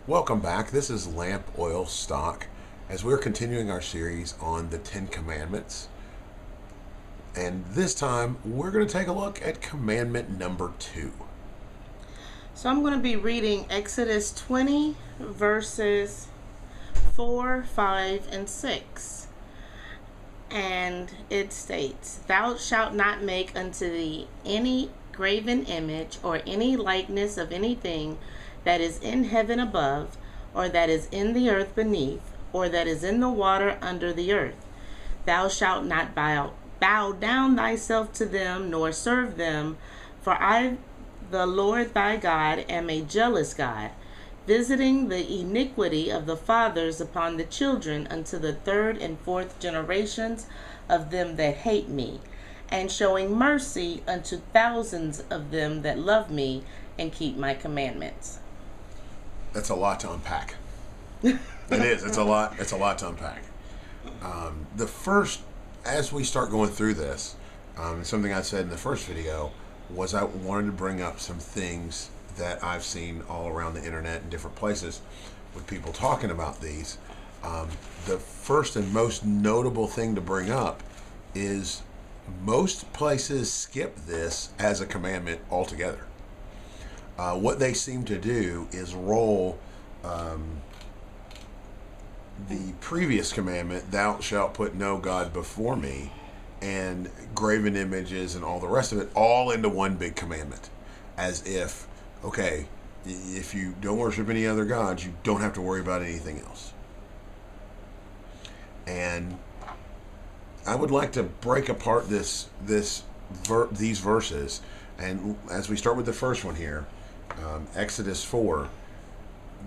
Welcome back. This is Lamp Oil Stock as we're continuing our series on the Ten Commandments. And this time we're going to take a look at commandment number 2. So I'm going to be reading Exodus 20 verses 4, 5, and 6. And it states, "Thou shalt not make unto thee any graven image or any likeness of anything that is in heaven above, or that is in the earth beneath, or that is in the water under the earth. Thou shalt not bow down thyself to them, nor serve them, for I, the Lord thy God, am a jealous God, visiting the iniquity of the fathers upon the children unto the third and fourth generations of them that hate me, and showing mercy unto thousands of them that love me and keep my commandments." That's a lot to unpack. It is. It's a lot to unpack. The first, as we start going through this, something I said in the first video was I wanted to bring up some things that I've seen all around the internet in different places with people talking about these. The first and most notable thing to bring up is most places skip this as a commandment altogether. What they seem to do is roll the previous commandment, "Thou shalt put no God before me," and graven images and all the rest of it all into one big commandment, as if, okay, if you don't worship any other gods, you don't have to worry about anything else. And I would like to break apart these verses, and as we start with the first one here, Exodus 4,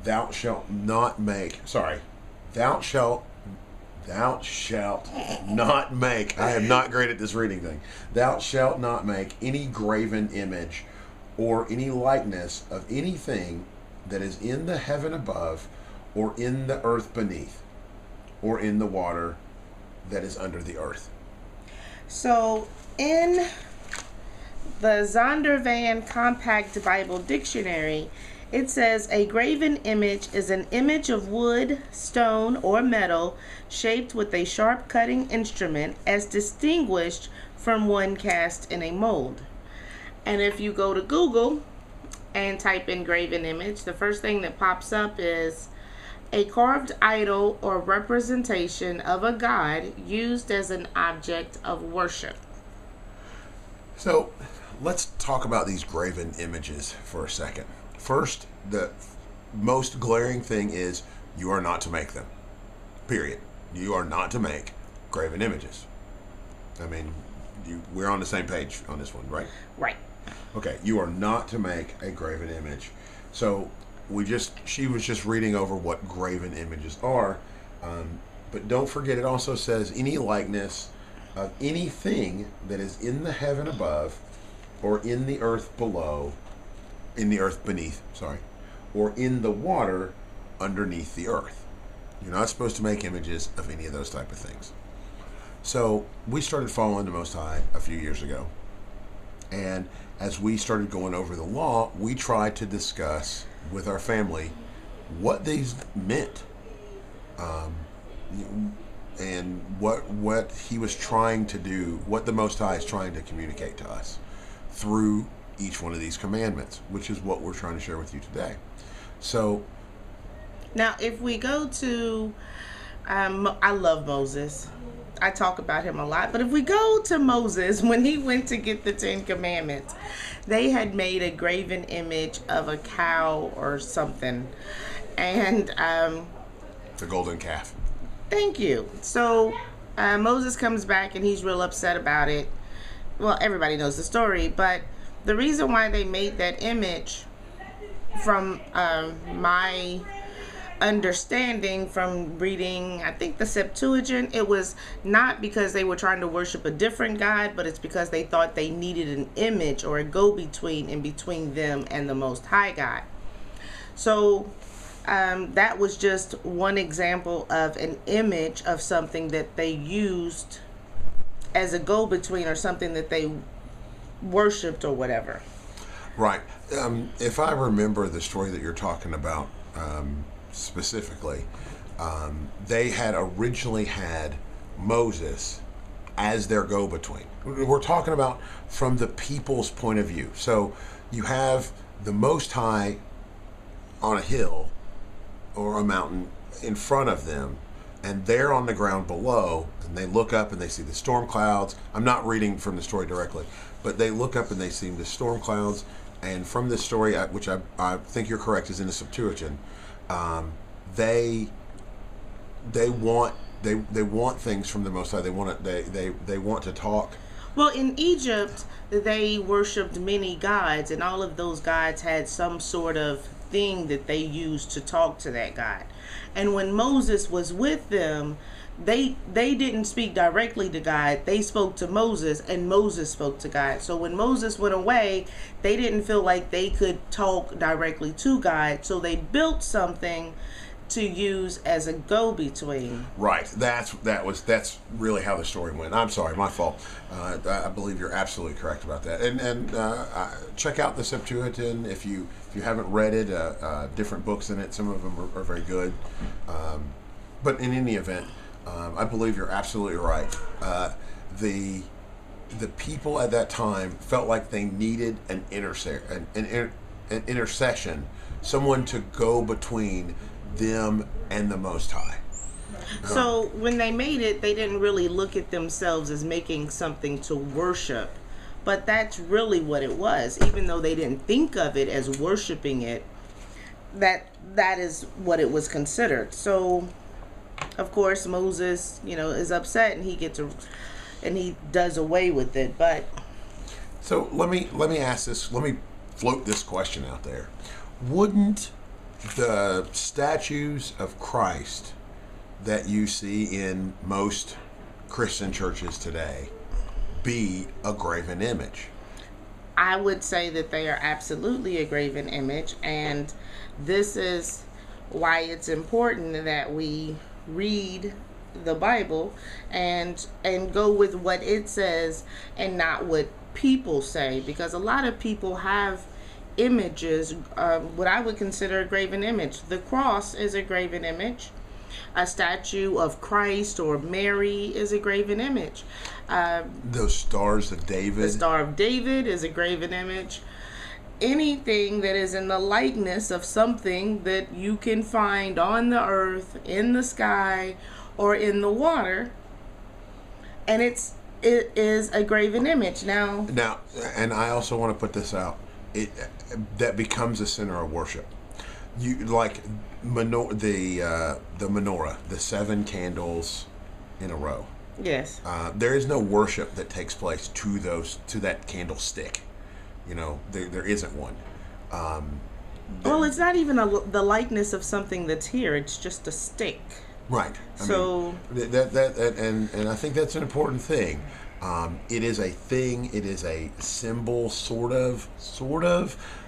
thou shalt not make, thou shalt not make, I am not great at this reading thing, thou shalt not make any graven image or any likeness of anything that is in the heaven above, or in the earth beneath, or in the water that is under the earth. So in the Zondervan Compact Bible Dictionary, it says a graven image is an image of wood, stone, or metal shaped with a sharp cutting instrument, as distinguished from one cast in a mold. And if you go to Google and type in graven image, the first thing that pops up is a carved idol or representation of a god used as an object of worship. So let's talk about these graven images for a second. First, the most glaring thing is you are not to make them. Period. You are not to make graven images. I mean, we're on the same page on this one, right? Right. Okay, you are not to make a graven image. So she was just reading over what graven images are, but don't forget it also says any likeness of anything that is in the heaven above, or in the earth below, in the earth beneath, or in the water underneath the earth. You're not supposed to make images of any of those type of things. So we started following the Most High a few years ago, and as we started going over the law, we tried to discuss with our family what these meant, and what he was trying to do, what the Most High is trying to communicate to us through each one of these commandments, which is what we're trying to share with you today. So now if we go to I love Moses. I talk about him a lot, but if we go to Moses, when he went to get the 10 Commandments, they had made a graven image of a cow or something, and the golden calf. Thank you. So Moses comes back and he's real upset about it. Well, everybody knows the story, but the reason why they made that image, from my understanding from reading, I think, the Septuagint, it was not because they were trying to worship a different God, but it's because they thought they needed an image or a go-between in between them and the Most High God. So that was just one example of an image of something that they used as a go-between, or something that they worshipped or whatever. Right. If I remember the story that you're talking about specifically, they had originally had Moses as their go-between. We're talking about from the people's point of view. So you have the Most High on a hill or a mountain in front of them, and they're on the ground below, and they look up and they see the storm clouds. I'm not reading from the story directly, but they look up and they see the storm clouds. And from this story, which I think you're correct, is in the Septuagint, they want things from the Most High. They want to talk. Well, in Egypt, they worshipped many gods, and all of those gods had some sort of thing that they used to talk to that God. And when Moses was with them, they didn't speak directly to God. They spoke to Moses, and Moses spoke to God. So when Moses went away, they didn't feel like they could talk directly to God. So they built something to use as a go-between. Right. That's really how the story went. I'm sorry, my fault. I believe you're absolutely correct about that. And check out the Septuagint if you haven't read it. Different books in it. Some of them are very good. But in any event, I believe you're absolutely right. The people at that time felt like they needed an intercession, someone to go between them and the Most High. So when they made it, they didn't really look at themselves as making something to worship, but that's really what it was. Even though they didn't think of it as worshiping it, that is what it was considered. So of course Moses, is upset, and he does away with it. But so let me ask this. Let me float this question out there. Wouldn't the statues of Christ that you see in most Christian churches today be a graven image? I would say that they are absolutely a graven image, and this is why it's important that we read the Bible and go with what it says and not what people say, because a lot of people have images, what I would consider a graven image. The cross is a graven image. A statue of Christ or Mary is a graven image. Those stars of David. The Star of David is a graven image. Anything that is in the likeness of something that you can find on the earth, in the sky, or in the water, and it is a graven image. Now, and I also want to put this out. That becomes a center of worship. You like the menorah, the 7 candles in a row. Yes. There is no worship that takes place to that candlestick. There isn't one. Well, it's not even the likeness of something that's here. It's just a stick. Right. And I think that's an important thing. It is a thing. It is a symbol, sort of.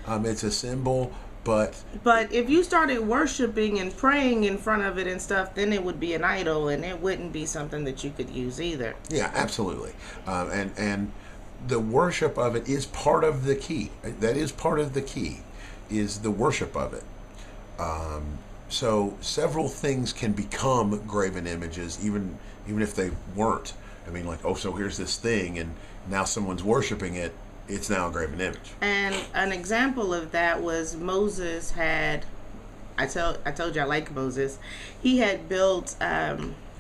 It's a symbol, but if you started worshiping and praying in front of it and stuff, then it would be an idol, and it wouldn't be something that you could use either. Yeah, absolutely. And the worship of it is part of the key. That is part of the key, is the worship of it. So several things can become graven images, even if they weren't. I mean, so here's this thing, and now someone's worshiping it. It's now a graven image. And an example of that was Moses had. I told you I like Moses. He had built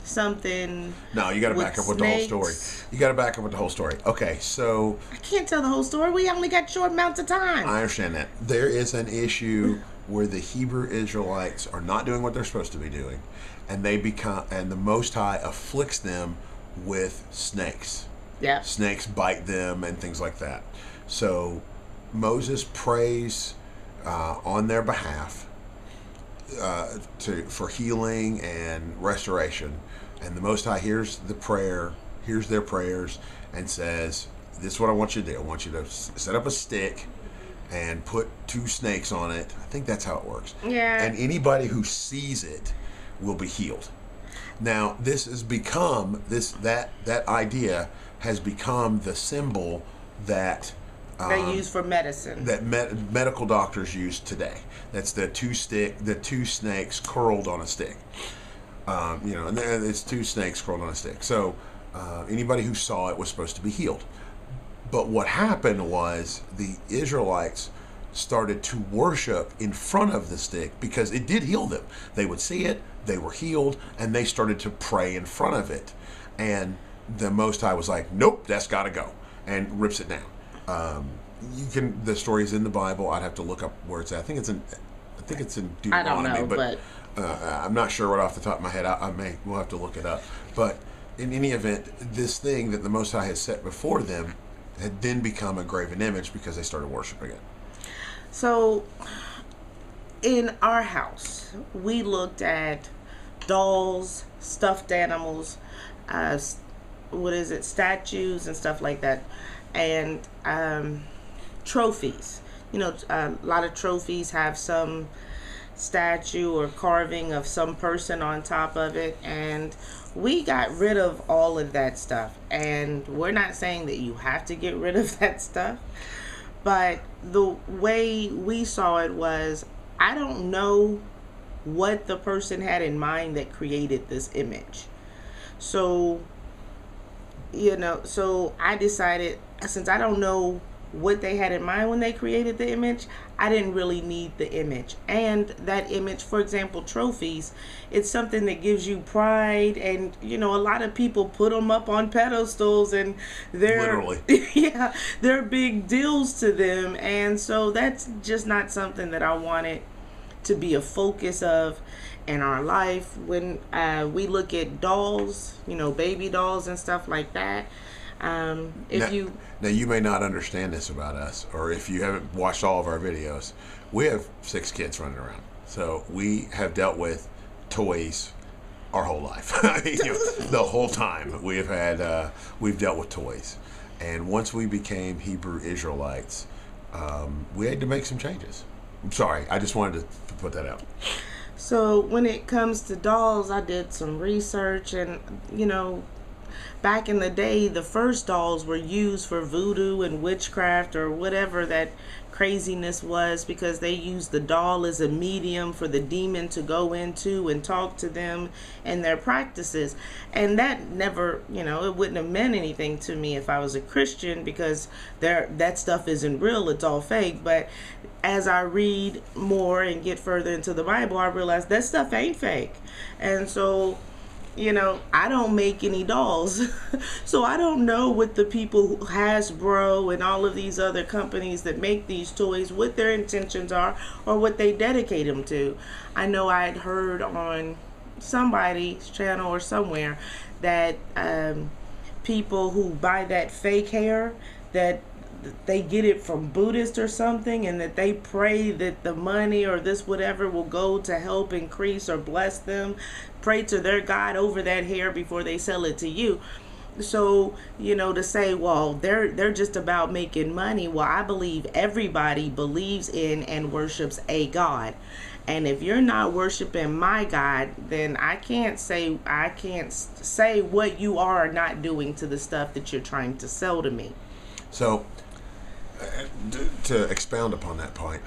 something. No, you got to back up with snakes. the whole story. You got to back up with the whole story. Okay, so I can't tell the whole story. We only got short amounts of time. I understand that. There is an issue where the Hebrew Israelites are not doing what they're supposed to be doing, and the Most High afflicts them with snakes. Yeah. Snakes bite them and things like that. So Moses prays on their behalf for healing and restoration, and the Most High hears their prayers, and says, "This is what I want you to do. I want you to set up a stick and put 2 snakes on it." I think that's how it works. Yeah. And anybody who sees it will be healed. Now, this has become that idea has become the symbol that They use for medicine. That medical doctors use today. That's the two snakes curled on a stick. And it's two snakes curled on a stick. So anybody who saw it was supposed to be healed. But what happened was the Israelites started to worship in front of the stick because it did heal them. They would see it, they were healed, and they started to pray in front of it. And the Most High was like, nope, that's got to go, and rips it down. The story's in the Bible. I'd have to look up where it's at. I think it's in Deuteronomy. I don't know, but I'm not sure right off the top of my head. We'll have to look it up. But in any event, this thing that the Most High had set before them had then become a graven image because they started worshiping it. So, in our house, we looked at dolls, stuffed animals, statues and stuff like that, and trophies. A lot of trophies have some statue or carving of some person on top of it, and we got rid of all of that stuff. And we're not saying that you have to get rid of that stuff, but the way we saw it was, I don't know what the person had in mind that created this image. So I decided, since I don't know what they had in mind when they created the image, I didn't really need the image. And that image, for example, trophies, it's something that gives you pride, and a lot of people put them up on pedestals, and they're literally they're big deals to them. And so that's just not something that I wanted to be a focus of in our life. When we look at dolls, baby dolls and stuff like that, now you may not understand this about us, or if you haven't watched all of our videos, we have 6 kids running around. So we have dealt with toys our whole life. The whole time we've dealt with toys. And once we became Hebrew Israelites, we had to make some changes. I'm sorry, I just wanted to put that out. So when it comes to dolls, I did some research, and back in the day, the first dolls were used for voodoo and witchcraft or whatever that craziness was, because they used the doll as a medium for the demon to go into and talk to them and their practices. And that never, it wouldn't have meant anything to me if I was a Christian, because that stuff isn't real, it's all fake. But as I read more and get further into the Bible, I realize that stuff ain't fake. And so I don't make any dolls. So I don't know what the people, Hasbro and all of these other companies that make these toys, what their intentions are or what they dedicate them to. I know I had heard on somebody's channel or somewhere that people who buy that fake hair, that they get it from Buddhists or something, and that they pray that the money or this whatever will go to help increase or bless them. Pray to their God over that hair before they sell it to you. So, to say, well, they're just about making money. Well, I believe everybody believes in and worships a God. And if you're not worshiping my God, then I can't say what you are or not doing to the stuff that you're trying to sell to me. So, to expound upon that point,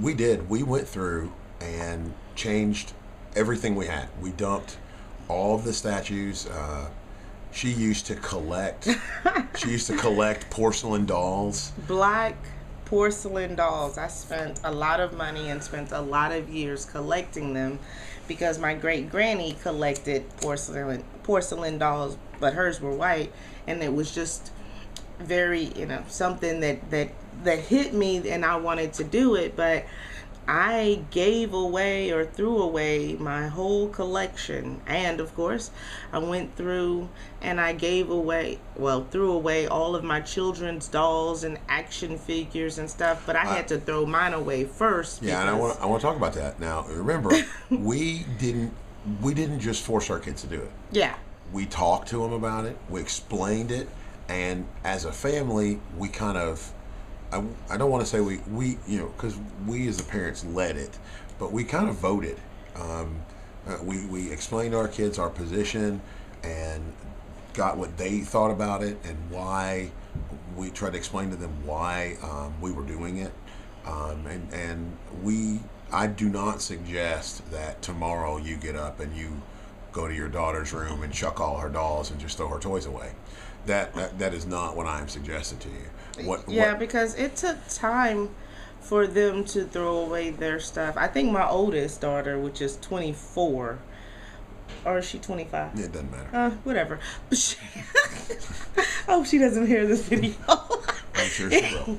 we went through and changed everything we had. We dumped all of the statues. She used to collect porcelain dolls. Black porcelain dolls. I spent a lot of money and spent a lot of years collecting them, because my great granny collected porcelain dolls, but hers were white, and it was just very, something that hit me, and I wanted to do it. But I gave away or threw away my whole collection. And of course, I went through and I threw away all of my children's dolls and action figures and stuff. But I had to throw mine away first. Yeah, and I want to talk about that. Now, remember, we didn't just force our kids to do it. Yeah. We talked to them about it. We explained it. And as a family, we kind of, I don't want to say we because we as the parents led it, but we kind of voted. We explained to our kids our position, and got what they thought about it and why. We tried to explain to them why we were doing it, I do not suggest that tomorrow you get up and you go to your daughter's room and chuck all her dolls and just throw her toys away. That is not what I am suggesting to you. Because it took time for them to throw away their stuff. I think my oldest daughter, which is 24, or is she 25? It doesn't matter. Whatever. I hope she doesn't hear this video. I'm sure she will.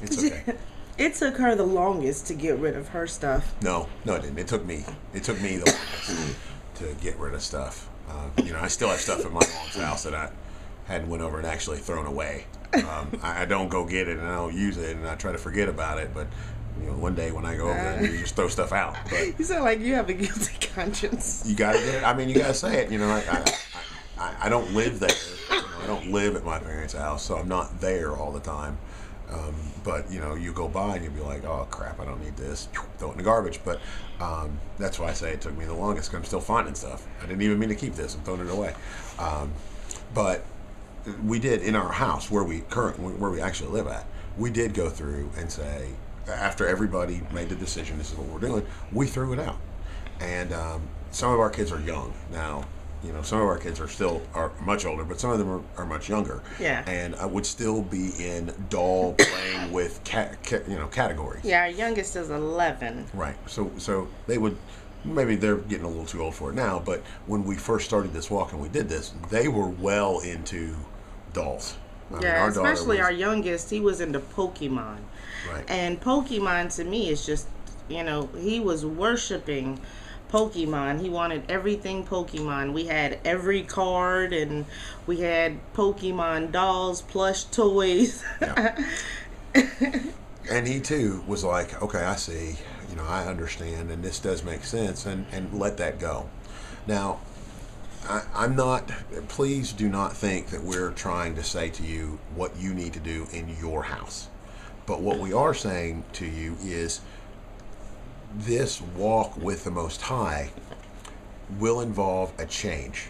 It's okay. It took her the longest to get rid of her stuff. No, it didn't. It took me the longest to get rid of stuff. I still have stuff at my mom's house that I hadn't went over and actually thrown away. I don't go get it and I don't use it and I try to forget about it, but one day when I go over there, you just throw stuff out. But you sound like you have a guilty conscience. You gotta get it. I mean, you gotta say it. I don't live there. I don't live at my parents' house, so I'm not there all the time. But you go by and you'll be like, oh crap, I don't need this. Throw it in the garbage. But that's why I say it took me the longest, because I'm still finding stuff. I didn't even mean to keep this. I'm throwing it away. But we did in our house where we actually live at. We did go through and say, after everybody made the decision, this is what we're doing, we threw it out. And some of our kids are young now. Some of our kids are much older, but some of them are much younger. Yeah. And I would still be in doll playing with categories. Yeah, our youngest is 11. Right. So they would, maybe they're getting a little too old for it now, but when we first started this walk and we did this, they were well into dolls. Especially our youngest, he was into Pokemon. Right. And Pokemon to me is just, he was worshiping Pokemon. He wanted everything Pokemon. We had every card and we had Pokemon dolls, plush toys. Yeah. And he too was like, okay, I see, I understand, and this does make sense, and let that go. Now, I'm not, please do not think that we're trying to say to you what you need to do in your house. But what we are saying to you is this walk with the Most High will involve a change.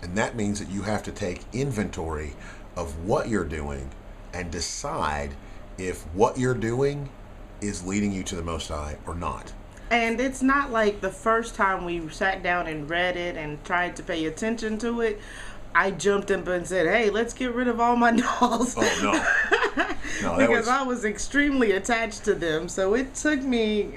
And that means that you have to take inventory of what you're doing and decide if what you're doing is leading you to the Most High or not. And it's not like the first time we sat down and read it and tried to pay attention to it, I jumped up and said, hey, let's get rid of all my dolls. Oh, no. Because I was extremely attached to them. So it took me,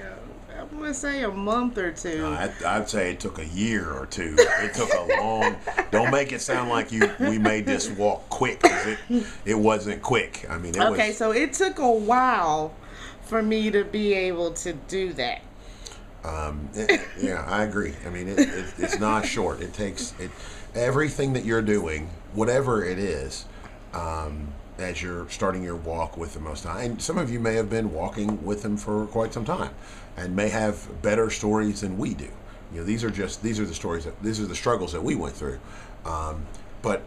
I'm going to say a month or two. I'd say it took a year or two. It took a long, don't make it sound like we made this walk quick, because it wasn't quick. I mean, so it took a while for me to be able to do that. Yeah, I agree. I mean, it's not short. It takes everything that you're doing, whatever it is, as you're starting your walk with the Most High. And some of you may have been walking with Him for quite some time, and may have better stories than we do. These are the struggles that we went through. But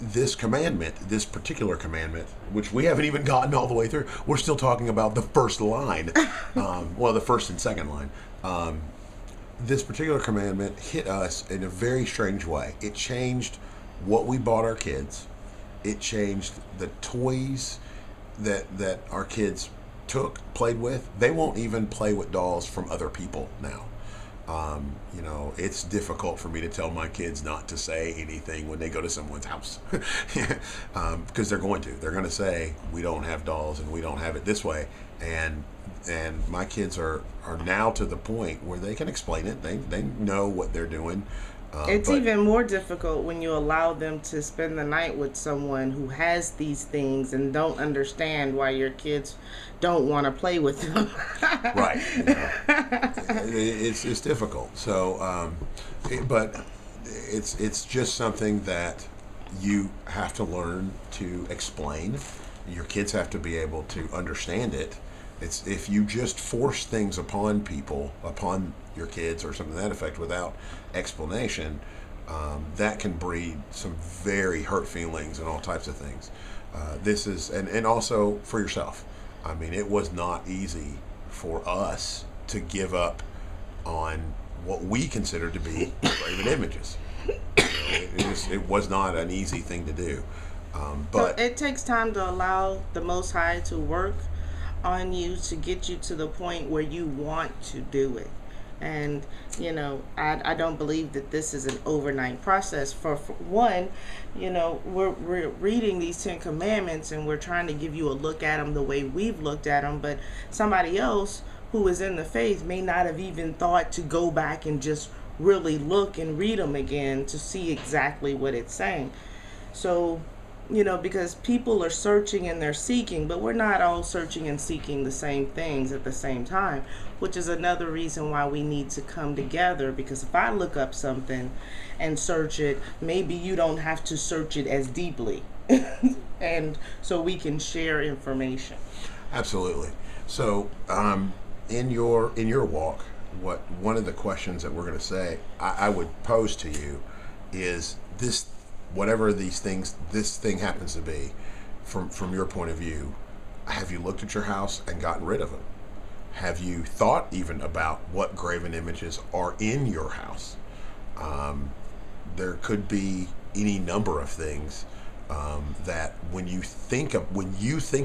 this particular commandment, which we haven't even gotten all the way through, we're still talking about the first line, the first and second line. This particular commandment hit us in a very strange way. It changed what we bought our kids. It changed the toys that our kids played with. They won't even play with dolls from other people now. It's difficult for me to tell my kids not to say anything when they go to someone's house, because they're going to say, we don't have dolls and we don't have it this way. And my kids are now to the point where they can explain it. They know what they're doing. It's even more difficult when you allow them to spend the night with someone who has these things and don't understand why your kids don't want to play with them. Right. It's difficult. So, but it's just something that you have to learn to explain. Your kids have to be able to understand it. It's if you just force things upon your kids or something to that effect without explanation, that can breed some very hurt feelings and all types of things. This is, and also for yourself. I mean, it was not easy for us to give up on what we considered to be graven images. It was not an easy thing to do. So But it takes time to allow the Most High to work on you to get you to the point where you want to do it. And, I don't believe that this is an overnight process. For one, we're reading these 10 commandments and we're trying to give you a look at them the way we've looked at them. But somebody else who is in the faith may not have even thought to go back and just really look and read them again to see exactly what it's saying. So, because people are searching and they're seeking, but we're not all searching and seeking the same things at the same time, which is another reason why we need to come together. Because if I look up something and search it, maybe you don't have to search it as deeply. And so we can share information. absolutely. So, in your walk, one of the questions that we're going to say, I would pose to you, is this, whatever this thing happens to be, from your point of view, have you looked at your house and gotten rid of them? Have you thought even about what graven images are in your house? There could be any number of things that when you think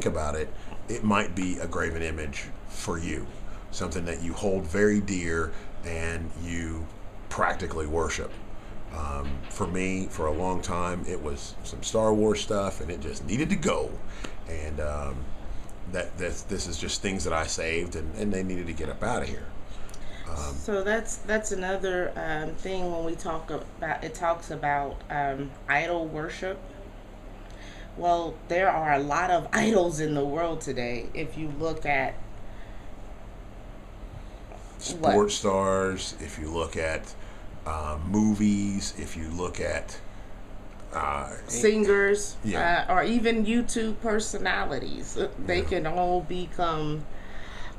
about it, it might be a graven image for you, something that you hold very dear and you practically worship. For me, for a long time, it was some Star Wars stuff, and it just needed to go. And this is just things that I saved, and they needed to get up out of here. So that's another thing when we talk about it. Talks about idol worship. Well, there are a lot of idols in the world today. If you look at Sports stars, if you look at movies, if you look at singers, yeah. or even YouTube personalities, they can all become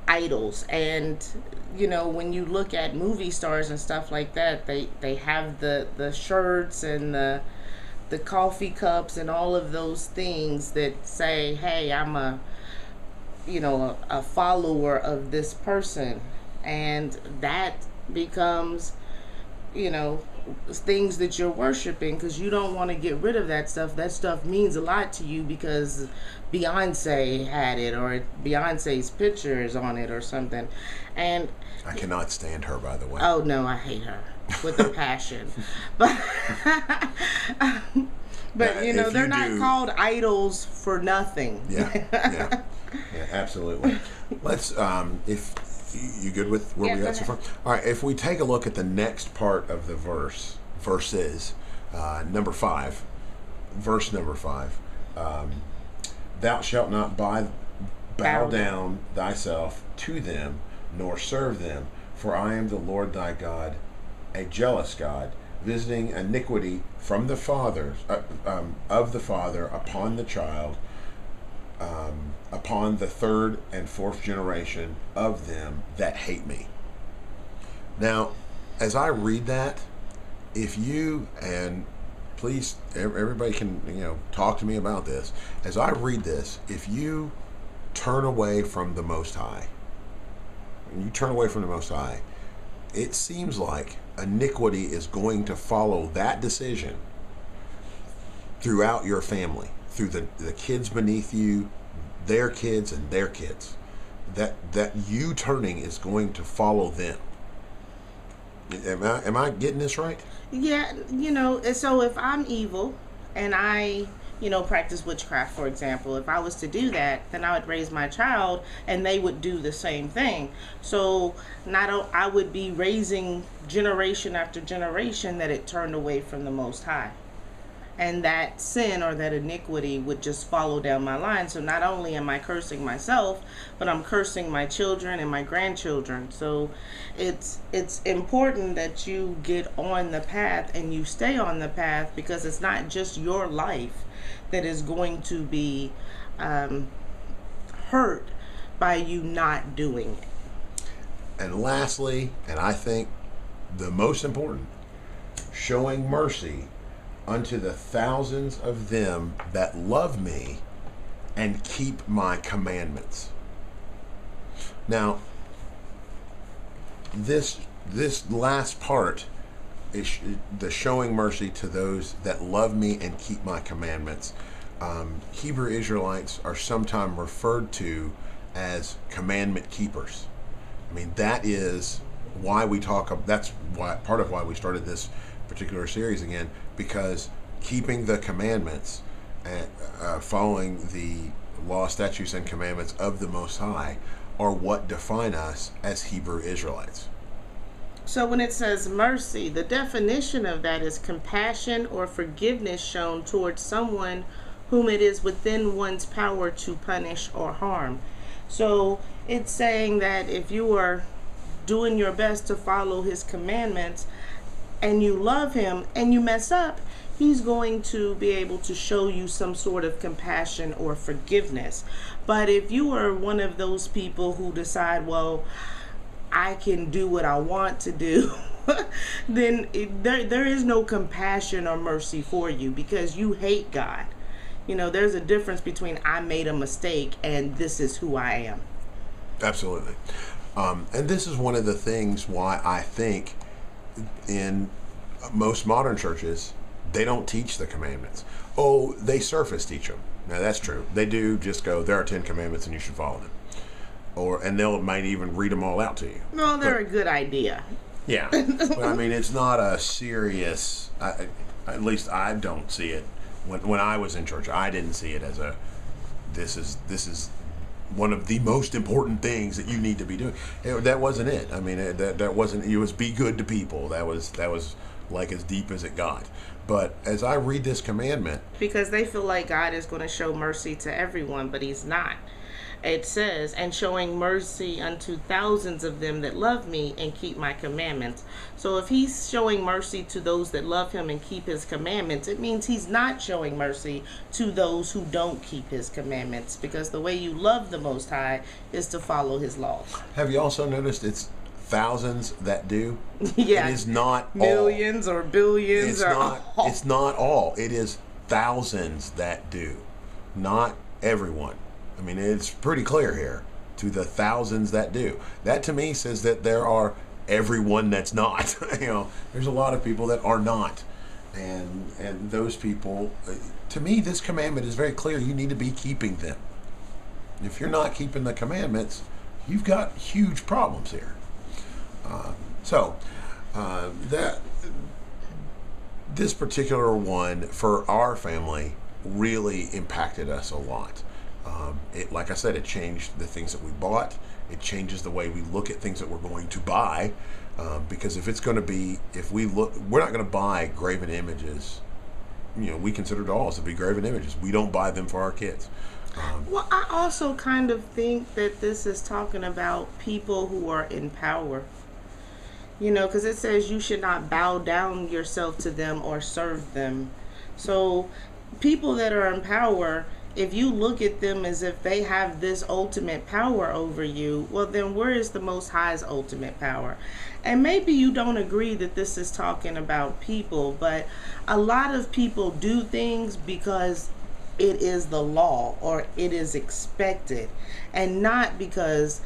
idols. And when you look at movie stars and stuff like that, they have the shirts and the coffee cups and all of those things that say, hey, I'm a follower of this person. And that becomes things that you're worshiping, because you don't want to get rid of that stuff. That stuff means a lot to you because Beyonce had it, or Beyonce's picture is on it or something. And I cannot stand her, by the way. oh no, I hate her with a passion. But they're not called idols for nothing. Yeah, absolutely. Let's if you good with where we got so far? All right, if we take a look at the next part of the verses, number 5, verse number 5, thou shalt not bow down thyself to them, nor serve them, for I am the Lord thy God, a jealous God, visiting iniquity from the fathers of the father upon the child, upon the third and fourth generation of them that hate me. Now, as I read that, if you, and please, everybody can talk to me about this. As I read this, if you turn away from the Most High, it seems like iniquity is going to follow that decision throughout your family, through the kids beneath you, their kids and their kids. That you turning is going to follow them. Am I getting this right? Yeah, so if I'm evil and I practice witchcraft, for example, if I was to do that, then I would raise my child and they would do the same thing. So I would be raising generation after generation that it turned away from the Most High. And that sin or that iniquity would just follow down my line. So not only am I cursing myself, but I'm cursing my children and my grandchildren. So it's important that you get on the path and you stay on the path, because it's not just your life that is going to be hurt by you not doing it. And lastly, and I think the most important, showing mercy unto the thousands of them that love me and keep my commandments. Now, this last part the showing mercy to those that love me and keep my commandments. Hebrew Israelites are sometimes referred to as commandment keepers. I mean, that is why we talk. That's why part of why we started this particular series again, because keeping the commandments and following the law, statutes, and commandments of the Most High are what define us as Hebrew Israelites. So when it says mercy, the definition of that is compassion or forgiveness shown towards someone whom it is within one's power to punish or harm. So it's saying that if you are doing your best to follow his commandments and you love him and you mess up, he's going to be able to show you some sort of compassion or forgiveness. But if you are one of those people who decide, well, I can do what I want to do, then there is no compassion or mercy for you because you hate God. You know, there's a difference between I made a mistake and this is who I am. Absolutely. And this is one of the things why I think in most modern churches, they don't teach the commandments. Oh, they surface teach them. Now, that's true. They do just go, there are 10 commandments and you should follow them. And they might even read them all out to you. No, they're a good idea. Yeah. But I mean, it's not a serious, at least I don't see it. When I was in church, I didn't see it as this is one of the most important things that you need to be doing. That wasn't it. I mean, that wasn't, it was be good to people. That was like as deep as it got. But as I read this commandment. Because they feel like God is going to show mercy to everyone, but he's not. It says, and showing mercy unto thousands of them that love me and keep my commandments. So if he's showing mercy to those that love him and keep his commandments, it means he's not showing mercy to those who don't keep his commandments, because the way you love the Most High is to follow his laws. Have you also noticed it's thousands that do? Yeah. It is not millions all. Or billions. It's or not. all. It's not all. It is thousands that do, not everyone. I mean, it's pretty clear here to the thousands that do. That to me says that there are everyone that's not. There's a lot of people that are not, and those people. To me, this commandment is very clear. You need to be keeping them. If you're not keeping the commandments, you've got huge problems here. That this particular one for our family really impacted us a lot. Like I said, it changed the things that we bought. It changes the way we look at things that we're going to buy. Because if we're not going to buy graven images. We consider dolls to be graven images. We don't buy them for our kids. Well, I also kind of think that this is talking about people who are in power. Because it says you should not bow down yourself to them or serve them. So people that are in power, if you look at them as if they have this ultimate power over you, well, then where is the Most High's ultimate power? And maybe you don't agree that this is talking about people, but a lot of people do things because it is the law or it is expected, and not because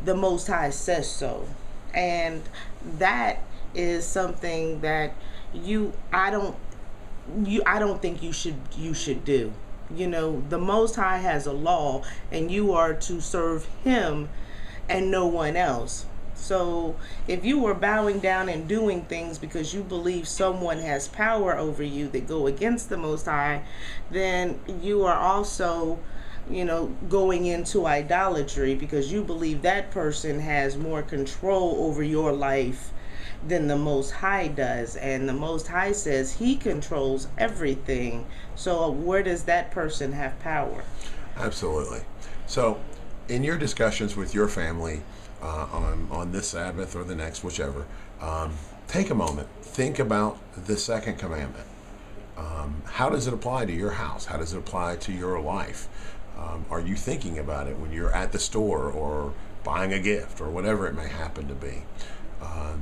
the Most High says so. And that is something that I don't think you should do. The Most High has a law, and you are to serve him and no one else. So if you are bowing down and doing things because you believe someone has power over you that go against the Most High, then you are also, going into idolatry because you believe that person has more control over your life than the Most High does. And the Most High says he controls everything. So where does that person have power? Absolutely. So in your discussions with your family on this Sabbath or the next, whichever, take a moment. Think about the second commandment. How does it apply to your house? How does it apply to your life? Are you thinking about it when you're at the store or buying a gift or whatever it may happen to be?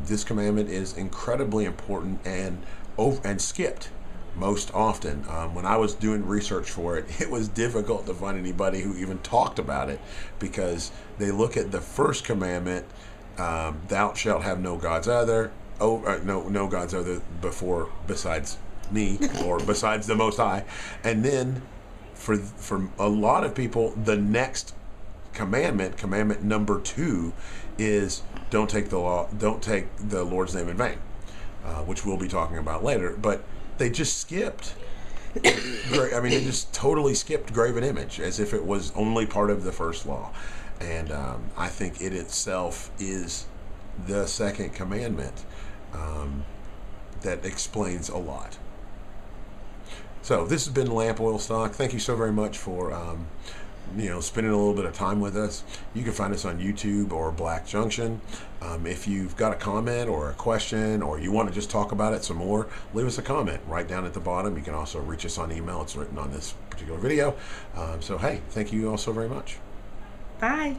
This commandment is incredibly important and skipped most often. When I was doing research for it, it was difficult to find anybody who even talked about it, because they look at the first commandment, thou shalt have no gods other, no gods other besides me or besides the Most High. And then for a lot of people, the next commandment number 2, is don't take the Lord's name in vain, which we'll be talking about later. But they just skipped. They just totally skipped graven image as if it was only part of the first law. And I think it itself is the second commandment that explains a lot. So this has been Lamp Oil Stock. Thank you so very much for spending a little bit of time with us. You can find us on YouTube or Black Junction. If you've got a comment or a question, or you want to just talk about it some more, leave us a comment right down at the bottom. You can also reach us on email. It's written on this particular video. So hey, thank you all so very much. Bye.